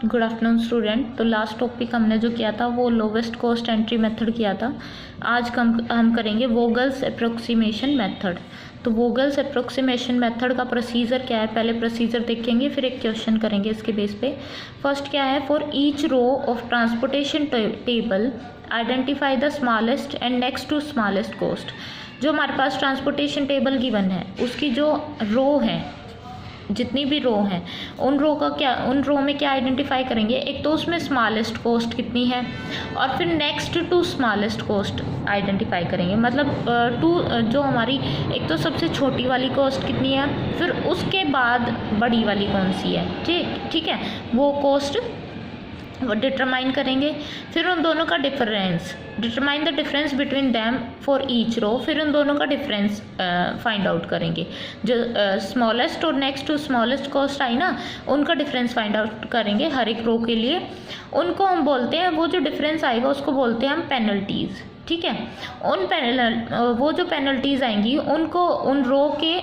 Good afternoon student. तो last topic हमने जो किया था वो लोवेस्ट कॉस्ट एंट्री मेथड किया था। आज हम करेंगे वोगल्स अप्रोक्सीमेशन मेथड। तो वोगल्स अप्रोक्सीमेशन मेथड का प्रोसीजर क्या है, पहले प्रोसीजर देखेंगे फिर एक क्वेश्चन करेंगे इसके बेस पे। फर्स्ट क्या है, for each row of transportation table identify the smallest and next to smallest cost. जो हमारे पास ट्रांसपोर्टेशन टेबल गिवन है उसकी जो रो है, जितनी भी रो हैं उन रो में क्या आइडेंटिफाई करेंगे, एक तो उसमें स्मॉलेस्ट कॉस्ट कितनी है और फिर next to smallest cost identify करेंगे। मतलब जो हमारी एक तो सबसे छोटी वाली कॉस्ट कितनी है, फिर उसके बाद बड़ी वाली कौन सी है, ठीक है, वो कॉस्ट डिटरमाइन करेंगे। फिर उन दोनों का difference, determine the difference between them for each row, फिर उन दोनों का डिफरेंस फाइंड आउट करेंगे। जो स्मॉलेस्ट और नेक्स्ट टू स्मॉलेस्ट कॉस्ट आई ना, उनका डिफरेंस फाइंड आउट करेंगे हर एक रो के लिए। उनको हम बोलते हैं, वो जो डिफरेंस आएगा उसको बोलते हैं हम पेनल्टीज़, ठीक है। वो जो पेनल्टीज़ आएंगी उनको उन रो के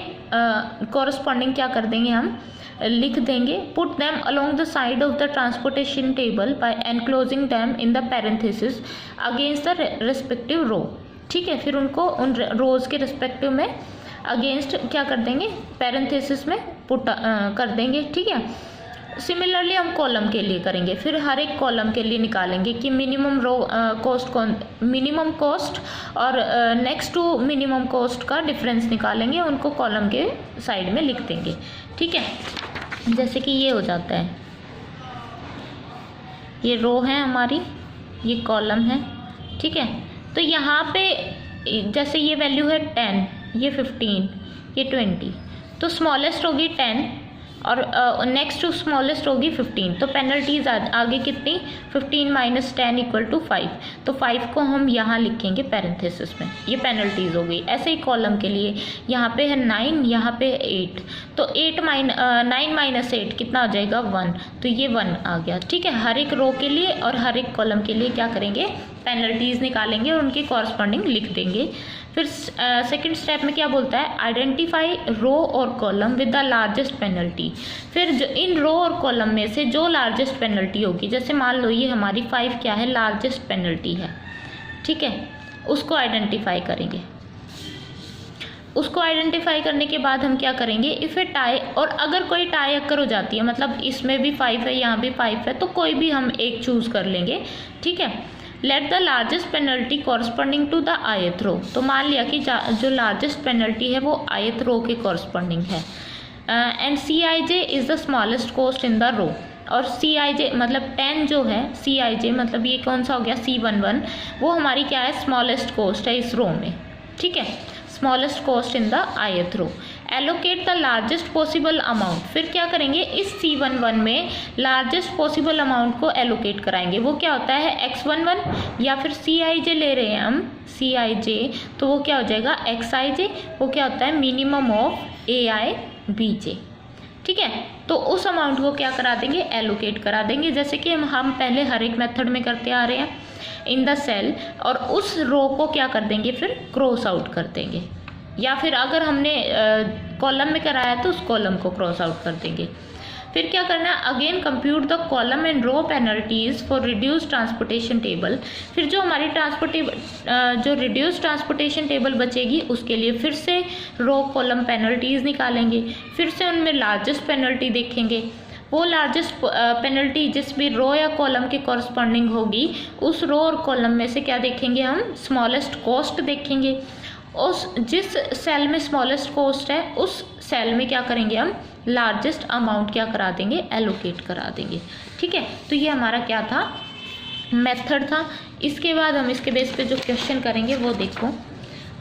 कॉरस्पॉन्डिंग क्या कर देंगे, हम लिख देंगे। Put them along the side of the transportation table by enclosing them in the parenthesis against the respective row, ठीक है। फिर उनको उन रोज के रिस्पेक्टिव में अगेंस्ट क्या कर देंगे, पैरेंथेसिस में पुट कर देंगे, ठीक है। सिमिलरली हम कॉलम के लिए करेंगे, फिर हर एक कॉलम के लिए निकालेंगे कि मिनिमम रो कॉस्ट मिनिमम कॉस्ट और नेक्स्ट टू मिनिमम कॉस्ट का डिफरेंस निकालेंगे, उनको कॉलम के साइड में लिख देंगे, ठीक है। जैसे कि ये हो जाता है, ये रो है हमारी, ये कॉलम है, ठीक है। तो यहाँ पे जैसे ये वैल्यू है 10, ये 15, ये 20, तो स्मॉलेस्ट होगी 10 और नेक्स्ट टू स्मॉलेस्ट होगी 15। तो पेनल्टीज आगे कितनी, 15 माइनस 10 इक्वल टू 5। तो 5 को हम यहाँ लिखेंगे पैरेंथेसिस में, ये पेनल्टीज हो गई। ऐसे ही कॉलम के लिए यहाँ पे है 9, यहाँ पे 8, तो 9 माइनस 8 कितना हो जाएगा, 1, तो ये 1 आ गया, ठीक है। हर एक रो के लिए और हर एक कॉलम के लिए क्या करेंगे, पेनल्टीज निकालेंगे और उनके कॉरस्पॉन्डिंग लिख देंगे। फिर सेकंड स्टेप में क्या बोलता है, आइडेंटिफाई रो और column with the largest penalty. फिर जो इन रो और कॉलम में से जो लार्जेस्ट पेनल्टी होगी, जैसे मान लो ये हमारी 5 क्या है, लार्जेस्ट पेनल्टी है, ठीक है, उसको आइडेंटिफाई करेंगे। उसको आइडेंटिफाई करने के बाद हम क्या करेंगे, इफ़ ए टाई, और अगर कोई टाई अक्कर हो जाती है, मतलब इसमें भी 5 है यहाँ भी 5 है, तो कोई भी हम एक चूज़ कर लेंगे, ठीक है। Let the largest penalty corresponding to the ith row. तो मान लिया कि जो लार्जेस्ट पेनल्टी है वो आयत रो के कॉरस्पॉन्डिंग है। And CIJ is the smallest cost in the row. और CIJ मतलब 10 जो है, CIJ मतलब ये कौन सा हो गया, C11, वो हमारी क्या है, स्मॉलेस्ट कॉस्ट है इस रो में, ठीक है, smallest cost in the ith row. Allocate the largest possible amount. फिर क्या करेंगे, इस C11 में लार्जेस्ट पॉसिबल अमाउंट को एलोकेट कराएंगे। वो क्या होता है, X11, या फिर CIJ ले रहे हैं हम, CIJ, तो वो क्या हो जाएगा, XIJ, वो क्या होता है, मिनिमम ऑफ AIBJ, ठीक है। तो उस अमाउंट को क्या करा देंगे, एलोकेट करा देंगे, जैसे कि हम पहले हर एक मेथड में करते आ रहे हैं, इन द सेल, और उस रो को क्या कर देंगे, फिर क्रॉस आउट कर देंगे, या फिर अगर हमने कॉलम में कराया तो उस कॉलम को क्रॉस आउट कर देंगे। फिर क्या करना है, again compute the column and row penalties for reduce transportation table. फिर जो हमारी जो रिड्यूस ट्रांसपोर्टेशन टेबल बचेगी उसके लिए फिर से रो कॉलम पेनल्टीज निकालेंगे, फिर से उनमें लार्जेस्ट पेनल्टी देखेंगे। वो लार्जेस्ट पेनल्टी जिस भी रो या कॉलम के कॉरस्पॉन्डिंग होगी, उस रो और कॉलम में से क्या देखेंगे, हम स्मॉलेस्ट कॉस्ट देखेंगे। उस जिस सेल में स्मॉलेस्ट कॉस्ट है उस सेल में क्या करेंगे, हम लार्जेस्ट अमाउंट क्या करा देंगे, एलोकेट करा देंगे, ठीक है। तो ये हमारा क्या था, मेथड था। इसके बाद हम इसके बेस पे जो क्वेश्चन करेंगे वो देखो।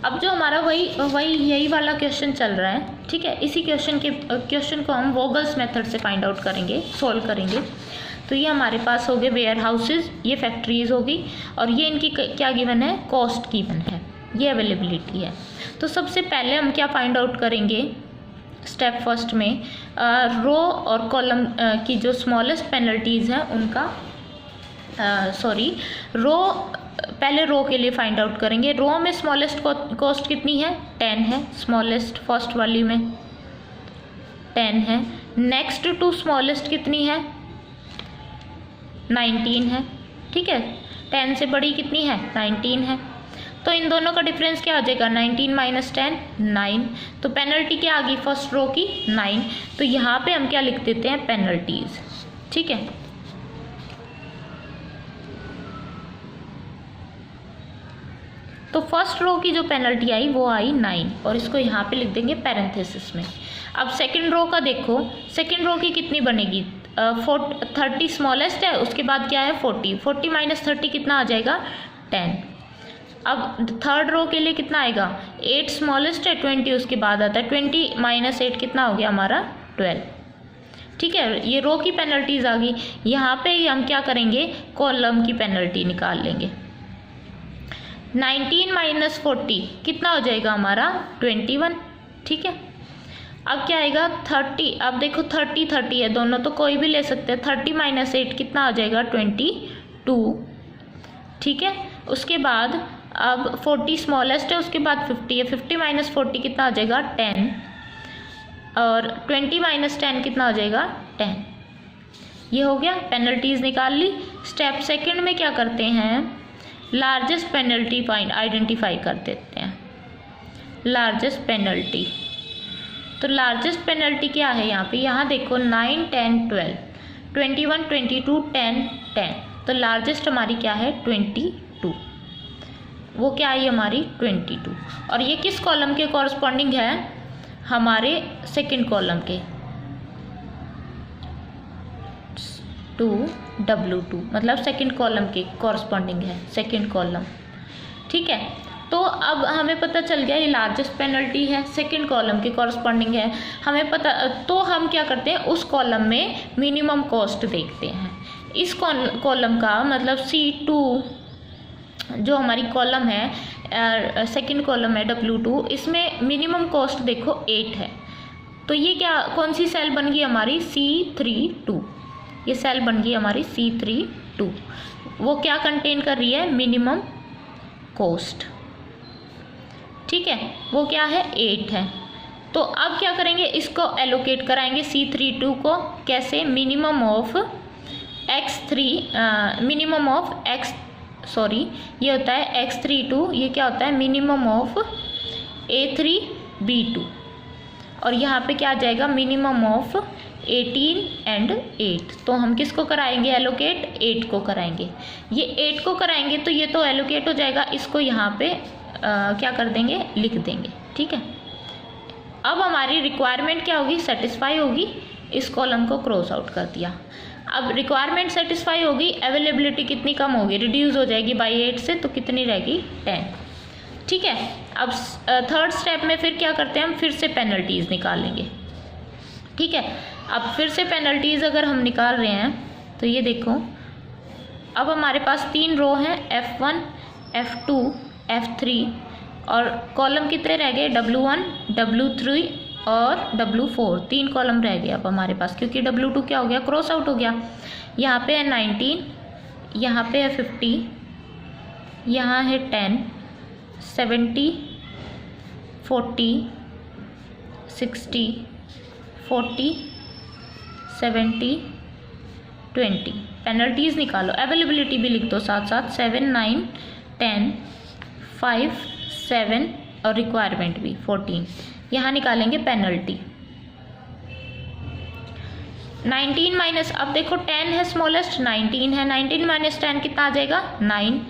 अब जो हमारा वही यही वाला क्वेश्चन चल रहा है, ठीक है। इसी क्वेश्चन को हम वोगल्स मेथड से फाइंड आउट करेंगे, सोल्व करेंगे। तो ये हमारे पास हो गए वेयर हाउसेज, ये फैक्ट्रीज होगी, और ये इनकी क्या गिवन है, कॉस्ट गिवन है, ये अवेलेबिलिटी है। तो सबसे पहले हम क्या फाइंड आउट करेंगे, स्टेप फर्स्ट में रो और कॉलम की जो स्मॉलेस्ट पेनल्टीज़ हैं उनका, रो, पहले रो के लिए फाइंड आउट करेंगे। रो में स्मॉलेस्ट कॉस्ट कितनी है, 10 है, स्मॉलेस्ट फर्स्ट वाली में 10 है। नेक्स्ट टू स्मॉलेस्ट कितनी है, 19 है, ठीक है। 10 से बड़ी कितनी है? 19 है। तो इन दोनों का डिफरेंस क्या हो जाएगा? 19 माइनस 10 9। तो पेनल्टी क्या आ गई फर्स्ट रो की? 9। तो यहाँ पे हम क्या लिख देते हैं? पेनल्टीज, ठीक है। तो फर्स्ट रो की जो पेनल्टी आई वो आई 9 और इसको यहाँ पे लिख देंगे पैरेंथेसिस में। अब सेकंड रो का देखो, सेकंड रो की कितनी बनेगी? 30 स्मॉलेस्ट है, उसके बाद क्या है? 40। 40 माइनस 30 कितना आ जाएगा? 10। अब थर्ड रो के लिए कितना आएगा? 8 स्मॉलेस्ट है, 20 उसके बाद आता है। 20 माइनस 8 कितना हो गया हमारा? 12, ठीक है। ये रो की पेनल्टीज आ गई। यहाँ पे हम क्या करेंगे? कॉलम की पेनल्टी निकाल लेंगे। 19 माइनस 40 कितना हो जाएगा हमारा? 21, ठीक है। अब क्या आएगा? 30। अब देखो 30 30 है, दोनों तो कोई भी ले सकते हैं। 30 माइनस 8 कितना हो जाएगा? 22, ठीक है। उसके बाद अब 40 स्मॉलेस्ट है, उसके बाद 50 है। 50 माइनस 40 कितना हो जाएगा? 10 और 20 माइनस 10 कितना हो जाएगा? 10। ये हो गया, पेनल्टीज निकाल ली। स्टेप सेकंड में क्या करते हैं? लार्जेस्ट पेनल्टी फाइंड आइडेंटिफाई कर देते हैं। लार्जेस्ट पेनल्टी, तो लार्जेस्ट पेनल्टी क्या है यहाँ पे? यहाँ देखो 9 10 12 21 22 10 10। तो लार्जेस्ट हमारी क्या है? 22। वो क्या आई हमारी? 22। और ये किस कॉलम के कॉरस्पॉन्डिंग है? हमारे सेकंड कॉलम के, W2 मतलब सेकंड कॉलम के कॉरस्पॉन्डिंग है, सेकंड कॉलम, ठीक है। तो अब हमें पता चल गया ये लार्जेस्ट पेनल्टी है, सेकंड कॉलम के कॉरस्पॉन्डिंग है। हमें पता, तो हम क्या करते हैं? उस कॉलम में मिनिमम कॉस्ट देखते हैं। इस कॉलम का मतलब C2 जो हमारी कॉलम है, सेकंड कॉलम है W2, इसमें मिनिमम कॉस्ट देखो 8 है। तो ये क्या, कौन सी सेल बन गई हमारी? C32। ये सेल बन गई हमारी C32। वो क्या कंटेन कर रही है? मिनिमम कॉस्ट, ठीक है। वो क्या है? 8 है। तो अब क्या करेंगे? इसको एलोकेट कराएंगे C32 को। कैसे? मिनिमम ऑफ ये होता है X32, ये क्या होता है? Minimum of A3B2। और यहाँ पे क्या आ जाएगा? Minimum of 18 and 8। तो हम किसको कराएंगे एलोकेट? 8 को कराएंगे। ये 8 को कराएंगे तो ये तो एलोकेट हो जाएगा। इसको यहाँ पे क्या कर देंगे? लिख देंगे, ठीक है। अब हमारी रिक्वायरमेंट क्या होगी? सेटिस्फाई होगी। इस कॉलम को क्रॉस आउट कर दिया। अब रिक्वायरमेंट सेटिस्फाई होगी, अवेलेबिलिटी कितनी कम होगी? रिड्यूस हो जाएगी बाई 8 से, तो कितनी रहेगी? 10, ठीक है। अब थर्ड स्टेप में फिर क्या करते हैं? हम फिर से पेनल्टीज निकालेंगे, ठीक है। अब फिर से पेनल्टीज अगर हम निकाल रहे हैं तो ये देखो, अब हमारे पास 3 रो हैं, F1 F2 F3, और कॉलम कितने रह गए? W1 W3 और W4। 3 कॉलम रह गए अब हमारे पास, क्योंकि W2 क्या हो गया? क्रॉस आउट हो गया। यहाँ पे है 19, यहाँ पे है 50, यहाँ है 10 70 40 60 40 70 20। पेनल्टीज निकालो, अवेलेबिलिटी भी लिख दो साथ साथ। 7 9 10 5 7 और रिक्वायरमेंट भी 14। यहाँ निकालेंगे पेनल्टी। 19 माइनस, अब देखो 10 है स्मॉलेस्ट, 19 है। 19 माइनस 10 कितना आ जाएगा? 9।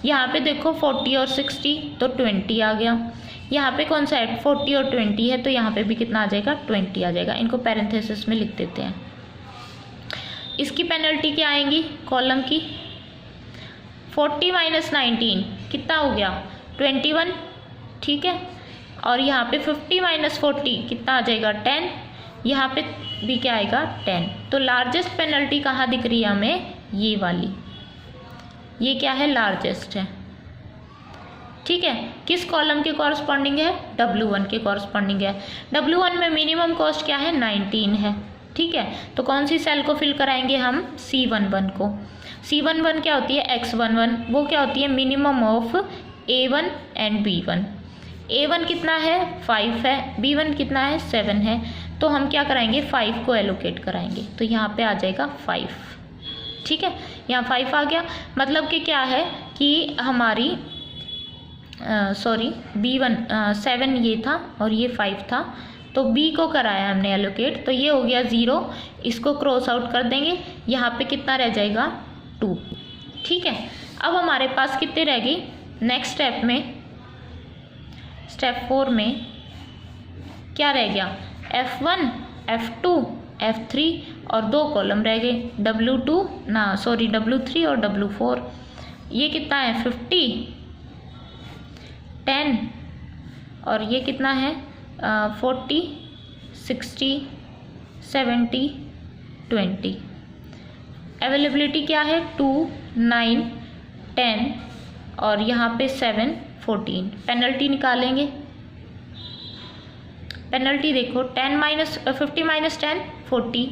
यहाँ पे देखो 40 और 60 तो 20 आ गया। यहाँ पे कौन सा है? 40 और 20 है, तो यहाँ पे भी कितना आ जाएगा? 20 आ जाएगा। इनको पैरेंथेसिस में लिख देते हैं। इसकी पेनल्टी क्या आएंगी कॉलम की? 40 माइनस 19 कितना हो गया? 21, ठीक है। और यहाँ पे 50 माइनस 40 कितना आ जाएगा? 10। यहाँ पे भी क्या आएगा? 10। तो लार्जेस्ट पेनल्टी कहाँ दिख रही है हमें? ये वाली, ये क्या है? लार्जेस्ट है, ठीक है। किस कॉलम के कॉरस्पॉन्डिंग है? W1 के कॉरस्पॉन्डिंग है। W1 में मिनिमम कॉस्ट क्या है? 19 है, ठीक है। तो कौन सी सेल को फिल कराएंगे हम? C11 को। C11 क्या होती है? X11। वो क्या होती है? Minimum of A1 and B1। A1 कितना है? 5 है। B1 कितना है? 7 है। तो हम क्या कराएंगे? 5 को एलोकेट कराएंगे। तो यहाँ पे आ जाएगा 5, ठीक है, यहाँ 5 आ गया, मतलब कि क्या है कि हमारी B1 7 ये था और ये 5 था, तो B को कराया हमने एलोकेट, तो ये हो गया 0, इसको क्रॉस आउट कर देंगे, यहाँ पे कितना रह जाएगा 2। ठीक है, अब हमारे पास कितने रह गई नेक्स्ट स्टेप में, स्टेप 4 में क्या रह गया, F1 F2 F3 और 2 कॉलम रह गए, W3 और W4। ये कितना है 50 10 और ये कितना है 40 60 70 20। अवेलेबिलिटी क्या है 2 9 10 और यहाँ पे 7 14। पेनल्टी निकालेंगे, पेनल्टी देखो 50 माइनस 10 40,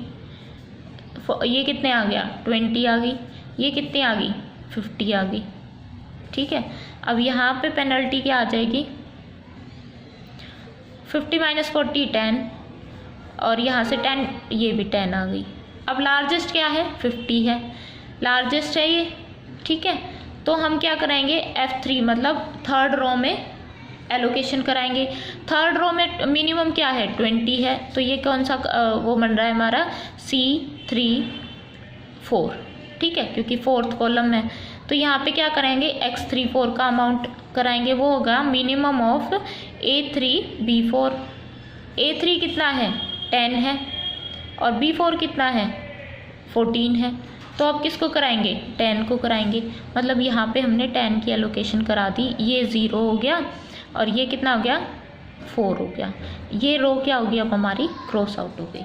ये कितने आ गया 20 आ गई, ये कितने आ गई 50 आ गई। ठीक है, अब यहाँ पे पेनल्टी क्या आ जाएगी 50 माइनस 40 10 और यहाँ से 10, ये भी 10 आ गई। अब लार्जेस्ट क्या है 50 है, लार्जेस्ट है ये। ठीक है, तो हम क्या कराएंगे F3 मतलब थर्ड रो में एलोकेशन कराएंगे। थर्ड रो में मिनिमम क्या है 20 है, तो ये कौन सा वो बन रहा है हमारा C3 4। ठीक है, क्योंकि फोर्थ कॉलम है, तो यहाँ पे क्या करेंगे X3 4 का अमाउंट कराएंगे, वो होगा minimum of A3 B4। A3 कितना है 10 है और B4 कितना है 14 है, तो अब किसको कराएंगे 10 को कराएंगे, मतलब यहाँ पे हमने 10 की एलोकेशन करा दी। ये 0 हो गया और ये कितना हो गया 4 हो गया। ये रो क्या होगी अब हमारी क्रॉस आउट हो गई,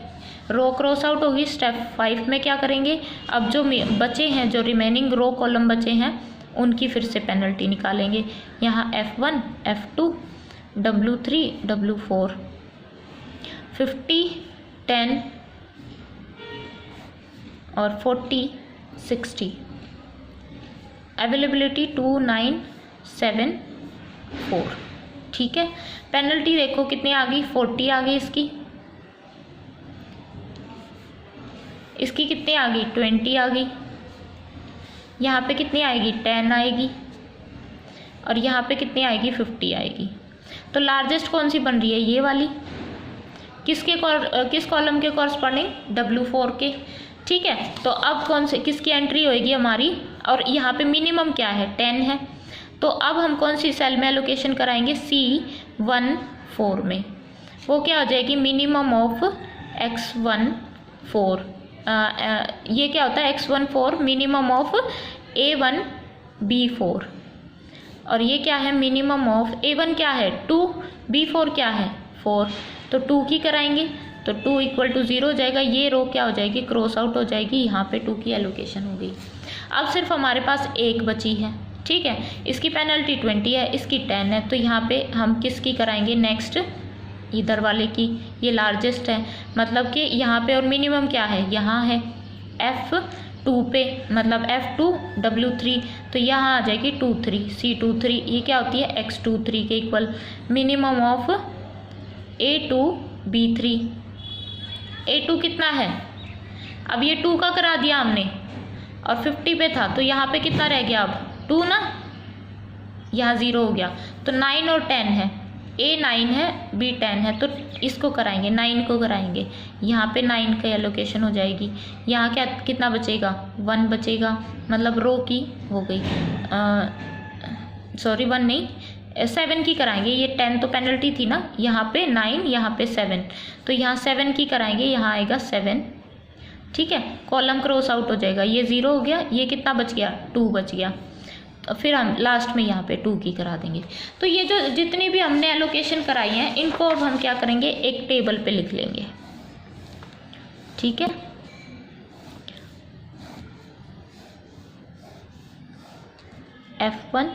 रो क्रॉस आउट होगी। स्टेप 5 में क्या करेंगे, अब जो बचे हैं, जो रिमेनिंग रो कॉलम बचे हैं, उनकी फिर से पेनल्टी निकालेंगे। यहाँ F1 F2 W3 W4 50 10 और 40 60। अवेलेबिलिटी 2 9 7 4। ठीक है, पेनल्टी देखो कितनी आ गई 40 आ गई, इसकी कितनी आ गई 20 आ गई, यहाँ पे कितनी आएगी 10 आएगी और यहाँ पे कितनी आएगी 50 आएगी। तो लार्जेस्ट कौन सी बन रही है ये वाली, किस कॉलम के कॉरस्पॉन्डिंग W4 के। ठीक है, तो अब कौन से किसकी एंट्री होएगी हमारी, और यहाँ पे मिनिमम क्या है 10 है, तो अब हम कौन सी सेल में एलोकेशन कराएंगे C1 4 में। वो क्या हो जाएगी मिनिमम ऑफ X1 4। ये क्या होता है X1 4 minimum of A1 B4 और ये क्या है मिनिमम ऑफ A1 क्या है 2 B4 क्या है 4, तो 2 की कराएंगे, तो 2 इक्वल टू 0 हो जाएगा। ये रो क्या हो जाएगी क्रॉस आउट हो जाएगी, यहाँ पे 2 की एलोकेशन हो गई। अब सिर्फ हमारे पास एक बची है। ठीक है, इसकी पेनल्टी 20 है, इसकी 10 है, तो यहाँ पे हम किसकी कराएंगे नेक्स्ट, इधर वाले की। ये लार्जेस्ट है, मतलब कि यहाँ पे, और मिनिमम क्या है यहाँ है F2 पे, मतलब F2 W3, तो यहाँ आ जाएगी 2 3 C2 3। ये क्या होती है X2 3 के equal. Minimum of A2 B3, A2 कितना है, अब ये 2 का करा दिया हमने और 50 पे था, तो यहाँ पे कितना रह गया अब 2 ना, यहाँ 0 हो गया, तो 9 और 10 है, A 9 है B 10 है, तो इसको कराएंगे 9 को कराएंगे, यहाँ पे 9 का एलोकेशन हो जाएगी। यहाँ क्या कितना बचेगा 1 बचेगा, मतलब रो की हो गई, 1 नहीं 7 की कराएंगे। ये 10 तो पेनल्टी थी ना, यहाँ पे 9 यहाँ पे 7, तो यहाँ 7 की कराएंगे, यहाँ आएगा 7। ठीक है, कॉलम क्रॉस आउट हो जाएगा, ये 0 हो गया, ये कितना बच गया 2 बच गया, तो फिर हम लास्ट में यहाँ पे 2 की करा देंगे। तो ये जो जितनी भी हमने एलोकेशन कराई हैं, इनको अब हम क्या करेंगे एक टेबल पे लिख लेंगे। ठीक है, F1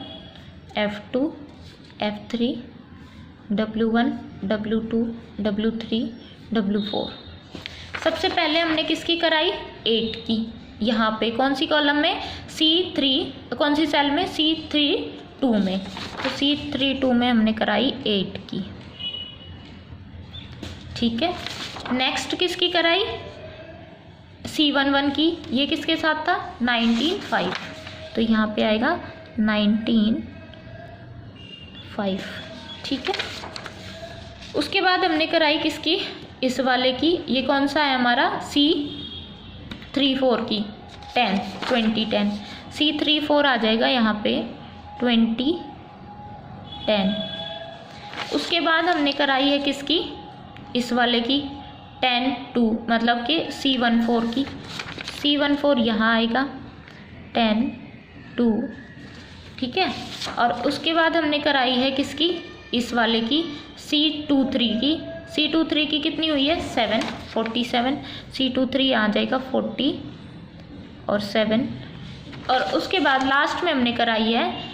F2 F3 W1 W2 W3 W4। सबसे पहले हमने किसकी कराई 8 की, यहाँ पे कौन सी कॉलम में C3, कौन सी सेल में C3 2 में, तो C3 2 में हमने कराई 8 की। ठीक है, नेक्स्ट किसकी कराई C11 की ये किसके साथ था 19.5, तो यहाँ पे आएगा 19.5, ठीक है। उसके बाद हमने कराई किसकी, इस वाले की, ये कौन सा है हमारा C34 की 10 C34 आ जाएगा यहाँ पे 20 10। उसके बाद हमने कराई है किसकी, इस वाले की 10 2, मतलब कि C14 की, C14 यहाँ आएगा 10 2, ठीक है। और उसके बाद हमने कराई है किसकी, इस वाले की C23 की, C23 की कितनी हुई है 7 47, C23 आ जाएगा 40 और 7। और उसके बाद लास्ट में हमने कराई है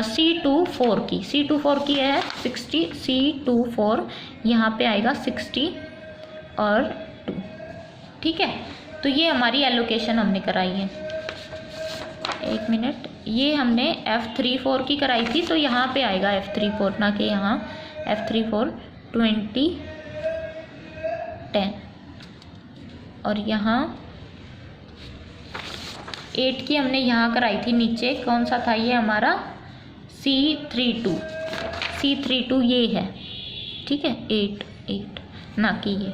C24 की, C24 की है 60, C24 यहाँ पे आएगा 60 और 2, ठीक है। तो ये हमारी एलोकेशन हमने कराई है। एक मिनट, ये हमने F34 की कराई थी, तो यहाँ पे आएगा F34, ना कि यहाँ F34 20 10, और यहाँ 8 की हमने यहाँ कराई थी नीचे, कौन सा था ये हमारा C32 ये है, ठीक है 8 ना कि ये।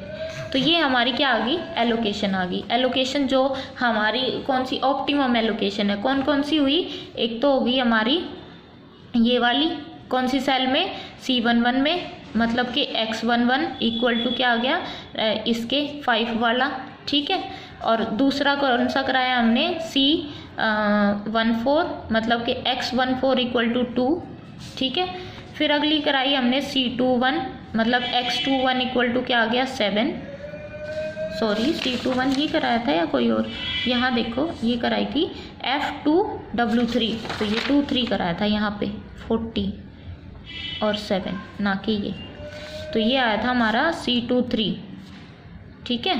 तो ये हमारी क्या आ गई, एलोकेशन आ गई। एलोकेशन जो हमारी कौन सी ऑप्टिमम एलोकेशन है, कौन कौन सी हुई, एक तो होगी हमारी ये वाली, कौन सी सेल में C11 में, मतलब कि X11 इक्वल टू क्या आ गया इसके 5 वाला, ठीक है। और दूसरा कौन सा कराया हमने C14, मतलब कि X14 इक्वल टू 2, ठीक है। फिर अगली कराई हमने C21, मतलब X21 इक्वल टू क्या आ गया 7, सॉरी C21 ही कराया था या कोई और, यहाँ देखो ये कराई थी F2W3, तो ये 2 3 कराया था यहाँ पे 40 और 7, ना कि ये, तो ये आया था हमारा C23, ठीक है।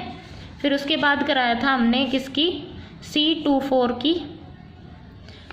फिर उसके बाद कराया था हमने किसकी C24 की,